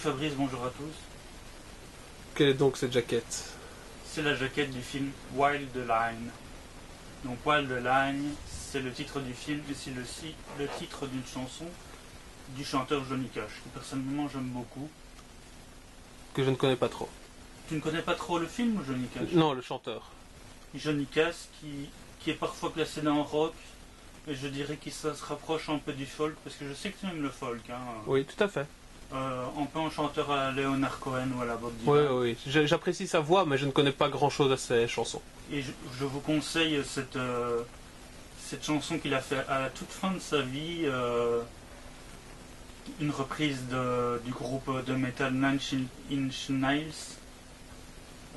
Fabrice, bonjour à tous. Quelle est donc cette jaquette? C'est la jaquette du film Wild the Line. Donc Wild the Line, c'est le titre du film et c'est aussi le titre d'une chanson du chanteur Johnny Cash, que personnellement j'aime beaucoup. Que je ne connais pas trop. Tu ne connais pas trop le film, Johnny Cash? Non, le chanteur. Johnny Cash qui est parfois classé dans le rock, et je dirais qu'il se rapproche un peu du folk, parce que je sais que tu aimes le folk. Hein. Oui, tout à fait. Un peu un chanteur à Leonard Cohen ou à la Bob Oui, Dylan. oui. J'apprécie sa voix, mais je ne connais pas grand-chose à ses chansons. Et je vous conseille cette chanson qu'il a fait à la toute fin de sa vie, une reprise du groupe de metal Nine Inch Nails.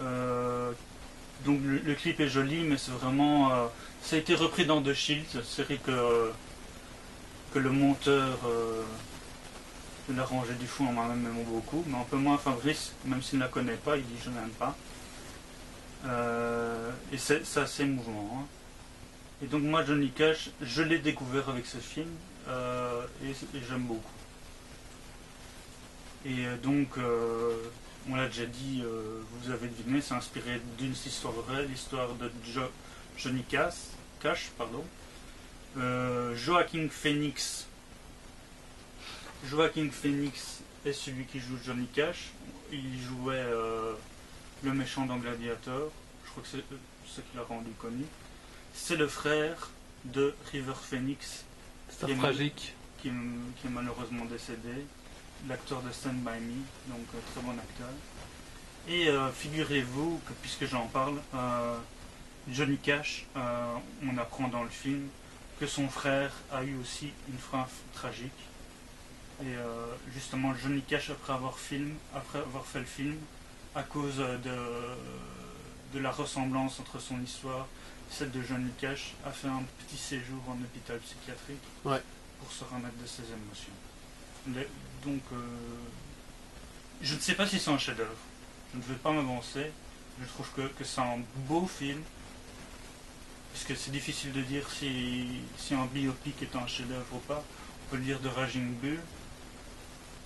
Donc le clip est joli, mais c'est vraiment... ça a été repris dans The Shield, série que le monteur de la rangée du fou en moi-même aime beaucoup, mais un peu moins Fabrice, même s'il ne la connaît pas, il dit je n'aime pas. Et c'est assez émouvant. Hein. Et donc moi Johnny Cash, je l'ai découvert avec ce film, et j'aime beaucoup. Et donc, on l'a déjà dit, vous avez deviné, c'est inspiré d'une histoire vraie, l'histoire de Johnny Cash, pardon. Joaquin Phoenix est celui qui joue Johnny Cash. Il jouait le méchant dans Gladiator. Je crois que c'est ce qui l'a rendu connu. C'est le frère de River Phoenix, C'est tragique. qui est malheureusement décédé. L'acteur de Stand By Me, donc très bon acteur. Et figurez-vous que, puisque j'en parle, Johnny Cash, on apprend dans le film que son frère a eu aussi une fin tragique. Et justement, Johnny Cash, après avoir fait le film, à cause de la ressemblance entre son histoire et celle de Johnny Cash, a fait un petit séjour en hôpital psychiatrique pour se remettre de ses émotions. Donc, je ne sais pas si c'est un chef-d'œuvre. Je ne vais pas m'avancer. Je trouve que c'est un beau film. Parce que c'est difficile de dire si un biopic est un chef-d'œuvre ou pas. On peut le dire de Raging Bull.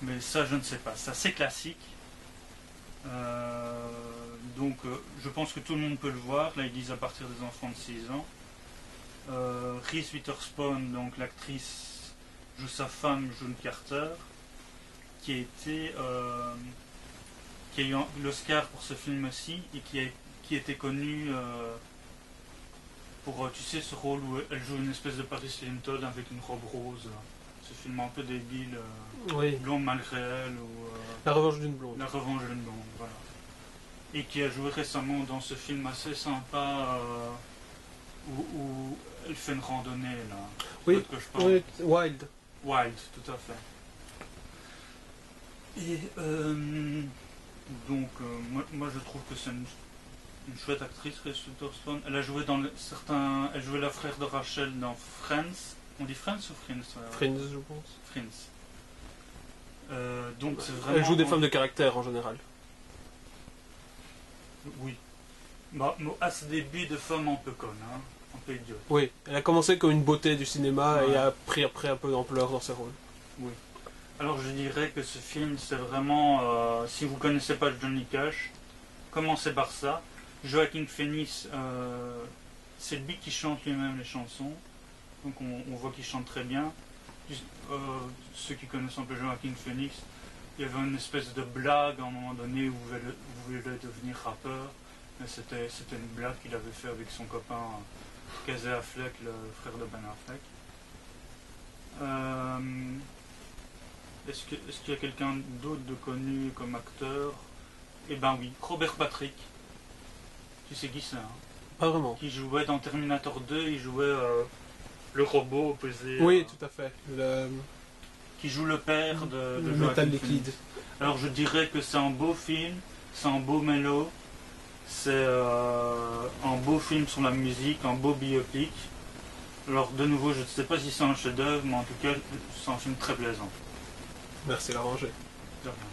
Mais ça, je ne sais pas. C'est assez classique. Donc, je pense que tout le monde peut le voir. Là, ils disent à partir des enfants de 6 ans. Reese Witherspoon, donc l'actrice, joue sa femme, June Carter, qui a eu l'Oscar pour ce film aussi, et qui était connue pour, tu sais, ce rôle où elle joue une espèce de Paris Hilton avec une robe rose. Ce film un peu débile, Blonde malgré elle, ou La revanche d'une blonde. La revanche d'une blonde, voilà. Et qui a joué récemment dans ce film assez sympa où elle fait une randonnée là. Oui, Que je parle. oui, Wild. Wild, tout à fait. Et donc, moi je trouve que c'est une chouette actrice, Reese Witherspoon. Elle a joué dans elle jouait la frère de Rachel dans Friends. On dit Friends ou Friends? Friends, je pense. Friends. Donc c'est vraiment... Elle joue des femmes de caractère en général. Oui. Bah, à ses débuts de femme un peu conne, hein, un peu idiote. Oui, elle a commencé comme une beauté du cinéma Ouais. et a pris après un peu d'ampleur dans ses rôles. Oui. Alors je dirais que ce film, c'est vraiment, si vous ne connaissez pas Johnny Cash, commencez par ça. Joaquin Phoenix, c'est lui qui chante lui-même les chansons, donc on voit qu'il chante très bien. Ceux qui connaissent un peu Joaquin Phoenix, il y avait une espèce de blague à un moment donné où vous voulez devenir rappeur, mais c'était une blague qu'il avait fait avec son copain Casey Affleck, le frère de Ben Affleck. Est-ce qu'il y a quelqu'un d'autre de connu comme acteur? Eh ben oui, Robert Patrick. Tu sais qui c'est, hein? Pas vraiment. Qui jouait dans Terminator 2, il jouait le robot opposé. Oui, tout à fait. Qui joue le père de Le Joaquin métal Phoenix. liquide. Alors je dirais que c'est un beau film, c'est un beau mélo, c'est un beau film sur la musique, un beau biopic. Alors de nouveau, je ne sais pas si c'est un chef-d'œuvre, mais en tout cas, c'est un film très plaisant. Merci, la rangée. De rien.